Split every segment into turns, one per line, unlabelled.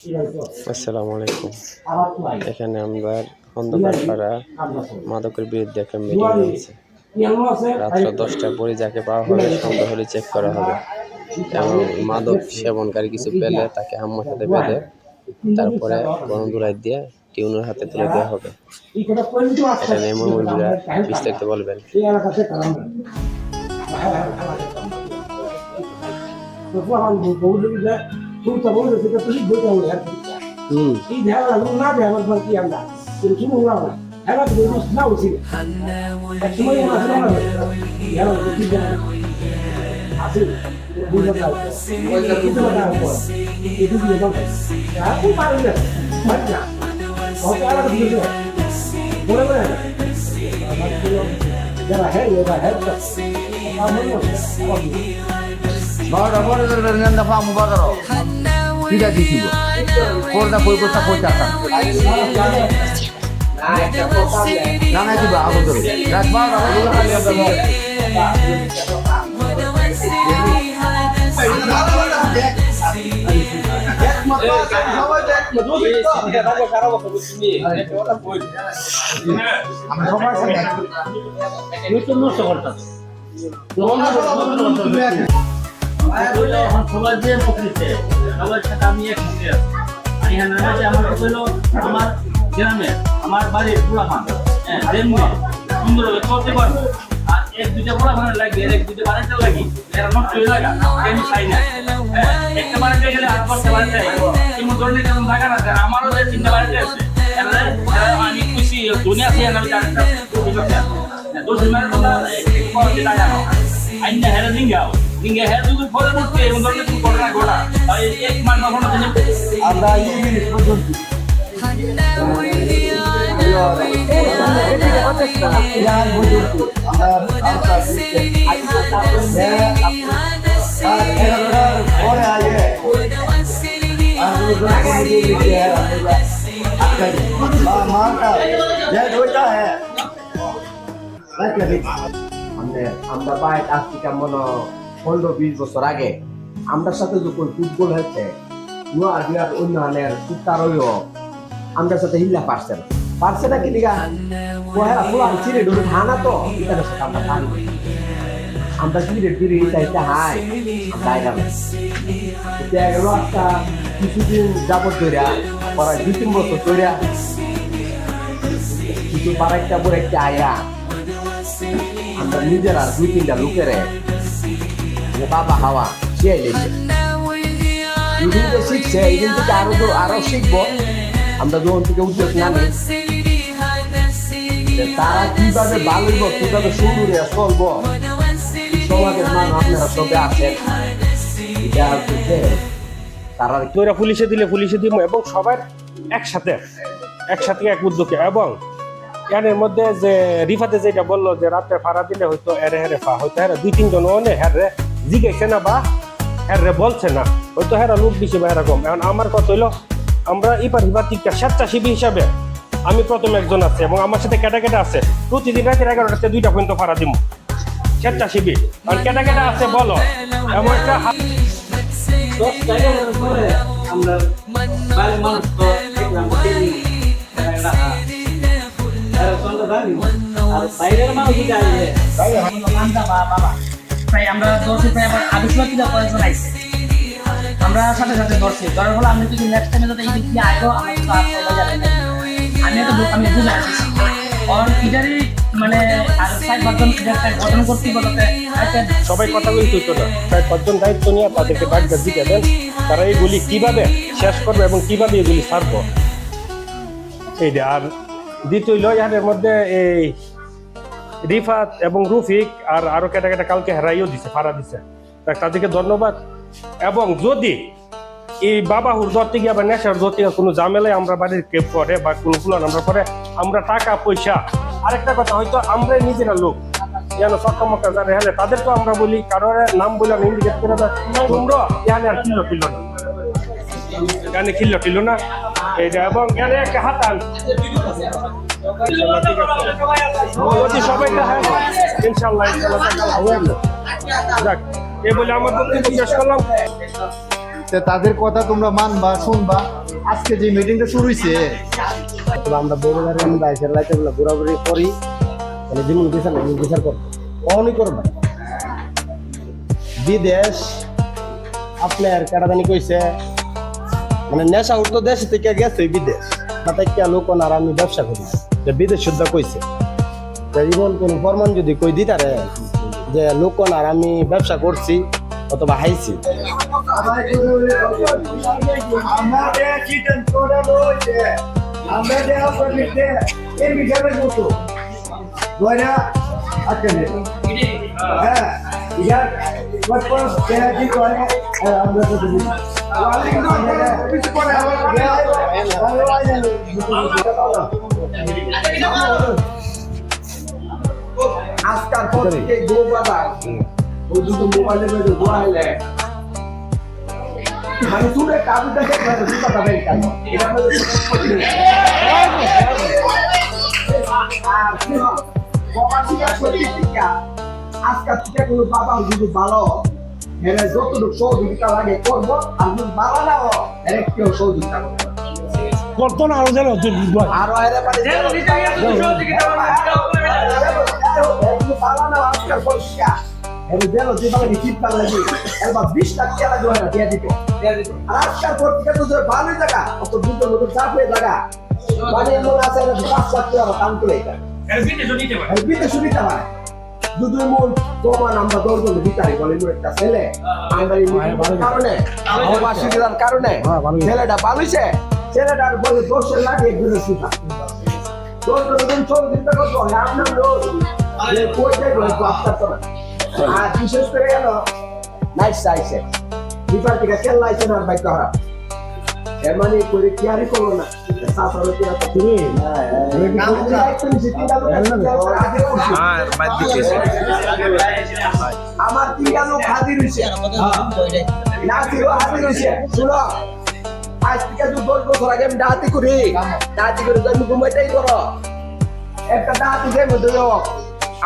আসসালামু আলাইকুম। এখানে আমরা অন্ধকারপাড়া মাদকের বিরুদ্ধে একটা মিটিং হয়েছে। রাত্র 10টার পরে যাকে পাওয়া হবে সন্দেহ হলে চেক করা হবে এবং মাদক সেবনকারী কিছু পেলে তাকে আম্মার সাথে বেঁধে তারপরে গরম দূরাই দিয়ে টিউনের হাতে তুলে দেওয়া হবে। এটা নিয়ে মুরব্বিরা বিস্তারিত বলবেন।
Baru baru dengan dapat mubazaro. Tidak disitu. Korda koi kosa koi cakap. Nana itu bah aku tu. Rasbar aku juga kali ada mau.
সবাই যে প্রকৃতি সবার সাথে আমি একসাথে আছি আমার হলো আমার গ্রামে আমার বাড়ির পোড়াখান যেমনি সুন্দরভাবে চলতে পারবো আর এক দুইটা পোড়াখান লাগবে এক দুইটা বাড়িটা লাগি এরা নষ্ট হয়ে লাগা আমি চাই না একটা বাড়িতে গেলে আর পাঁচটা বাড়িতে এমন ধরনের কেমন জায়গা না আমারও যে তিনটা বাড়িতে আছে আমি খুশি দুনিয়া আছে আমি জানতাম দোষ মানে তোমরা জানো আইনা হেরে দিঙ্গাও Hingga hari itu boleh mesti untuk itu korban gora. Tapi ek mana mana jenis.
Anda ini betul. Yang betul. আমরা বাইরে আসছি কেমন 15-20 বছর আগে আমার সাথে যখন ফুটবল হয়েছে নোয়ার বিরাট উন্নয়নের তারও আমার সাথে হিল্লা পারছে না কি দিঘা পহেরা ফুলাম চিরে ডোরে ধানা তো এটার সাথে আমরা পারি আমরা চিরে ডিরে চাইতে হাই আমরা গেলাম গেল একটা কিছুদিন যাবত ধরিয়া প্রায় 2-3 বছর ধরিয়া কিছু পাড়াইটা পরে একটা আয়া আমরা নিজেরা 2-3টা লোকেরে বাবা হাওয়া শিখছে এদিন থেকে আরো শিখবো আমরা যখন থেকে উদ্যোগ না তারা কিভাবে বাড়ব কিভাবে সুন্দর চলবো সমাজের মানুষ আপনারা সবে আছেন
তারা তোরা পুলিশে দিলে পুলিশে দিব এবং সবার একসাথে এক উদ্যোগে এবং এর মধ্যে যে রিফাতে যেটা বললো যে রাত্রে ভাড়া দিলে হয়তো এরে হেরে ফা হয়তো হেরা 2-3 জন অনে হেরে জিজ্ঞেসে না বা হেরে বলছে না হয়তো হেরা লোক বেশি বা এরকম এখন আমার কথা হইলো আমরা ইপার হিপাতিকটা স্বেচ্ছাসেবী হিসাবে আমি প্রথম একজন আছে এবং আমার সাথে ক্যাটা আছে প্রতিদিন রাতের 11টাতে 2টা পর্যন্ত ভাড়া দিব স্বেচ্ছাসেবী আর ক্যাটা আছে বলো এমন একটা
আমরা বাইরে মানুষ তো বাইরের মানুষ প্রায় আমরা দর্শি প্রায় আবার আবিষ্কার কয়েকজন আইসে আমরা সাথে সাথে দর্শি ধরার ফলে আমি যদি নেক্সট টাইমে যাতে এই ব্যক্তি আইবো আমি বুঝে আসছি আর ইটারই মানে আর 5-5 জন গঠন করতে বলতে
সবাই কথা বলতে হতো না প্রায় 5 জন দায়িত্ব নিয়ে তাদেরকে বাড়িতে দিতে দেন তারা এইগুলি কিভাবে শেষ করবে এবং কিভাবে এগুলি ছাড়বো এইটা আর দ্বিতীয় লয়ারের মধ্যে এই রিফাত এবং রফিক আর আরো কেটা কালকে হারাইও দিছে ভাড়া দিছে তাদেরকে ধন্যবাদ এবং যদি এই বাবা হুর ধরতে গিয়ে বা নেশার ধরতে গিয়ে কোনো ঝামেলায় আমরা বাড়ির কেপ করে বা কোনো ফুলান আমরা করে আমরা টাকা পয়সা আরেকটা কথা হয়তো আমরা নিজেরা লোক যেন সক্ষমতা যারা হলে তাদেরকে আমরা বলি কারোর নাম বলে আমি ইন্ডিকেট করে তোমরা এখানে আর কিলো না এখানে কিলো না এইটা এবং এখানে একটা হাতান সবাই ইনশাল্লাহ যাক এই বলে আমার বক্তব্য শেষ করলাম।
তো তাদের কথা তোমরা মানবা শুনবা। আজকে যে মিটিংটা শুরু হয়েছে,
আমরা বড় গাড়ি বাইকের লাইটে গুলো ঘোরাঘুরি করি, মানে যেমন বিচার না বিচার করবো অনই করবেন। বিদেশ আপনার কেটাদানি কইছে মানে নেশা উঠতো দেশ থেকে গেছে বিদেশ, তাতে কে লোক আর আমি ব্যবসা করি যে বিদেশ শুদ্ধ কইছে। জীবন কোন প্রমাণ যদি কই দিতারে যে লোক আর আমি ব্যবসা করছি অথবা হাইছি, আজকাল পর থেকে গো বাবা ওই দুটো মোবাইলের মধ্যে গোয়াইলে মানে তুলে কাবিটা দেখবে দুটো কাবে কেন এটা মধ্যে আজকাল থেকে কোনো বাবা যদি ভালো এরা যতটুকু সহযোগিতা লাগে করবো, আর যদি ভালো না এর কেউ সহযোগিতা করবো
করতো না আরো যেন
আরো এরা মানে ভালো না আজকাল পরিষ্কার এর যেন যেভাবে চিন্তা লাগে এবার 20 লাখ টাকা লাগবে না দিয়ে দিত। আর আজকাল পত্রিকা তো ভালো জায়গা অত দুটো নতুন চাপ হয়ে জায়গা মানে এমন আছে 5 লাখ টাকা কাম করে এটা বিদেশ নিতে হয় দুধের মন প্রমাণ আমরা 10 জন ভিতারি বলে একটা ছেলে আমরা এই কারণে অবাসিতার কারণে ছেলেটা পালিছে, ছেলেটার বলে 10 লাখ একজনের সুতা 10 জন 24 দিন করতে হয় আপনার লোক যে কই যাই বলে তো আপনার তো না। আর বিশেষ করে গেল নাইস চাইছে বিপার থেকে তেল লাইছে না বাইক হারা এর মানে করে কেয়ারই করলো না সাফারও কেয়ার তুমি আমার 3টা লোক হাজির হয়েছে, নাসিরও হাজির হয়েছে। শুনো আজ থেকে 10 বছর আগে আমি ডাহাতি করি তুমি ঘুমাইতেই করো একটা ডাহাতি যে মধ্যে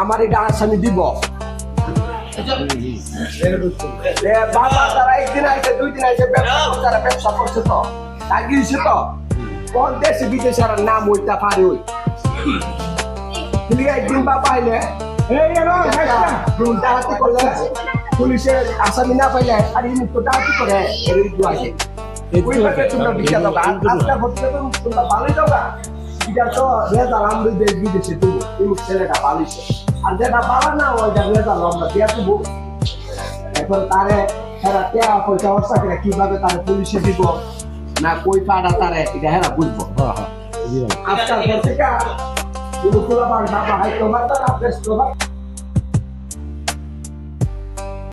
আমার এই ডাহার স্বামী দিব বাবা তারা একদিন আইসে 2 দিন আইসে তারা ব্যবসা করছে তো তাগিয়েছে তো কোন দেশে বিদেশে আর নাম ওইটা পারে ওই তুমি একদিন বাবা আইলে ডাহাতি করলে পুলিশের আসামি না পাইলে আর এই মুক্ত ডাহাতি করে এর আসে ওইভাবে তোমরা বিকা দাও। আজকাল ভর্তি তোমরা ভালোই দাও এটা তো রেজাল আমরা দেশ বিদেশে দেবো এই ছেলেটা পালিছে আর যেটা পালা না ওইটা রেজাল আমরা দেওয়া দেবো। এখন তারে হেরা টেয়া পয়সা অবস্থা করে কিভাবে তারে পুলিশে দিব না কই পাড়া তারে এটা হেরা বুঝবো। আজকাল থেকে কোনো খোলা বাবা হাই তোমার তারা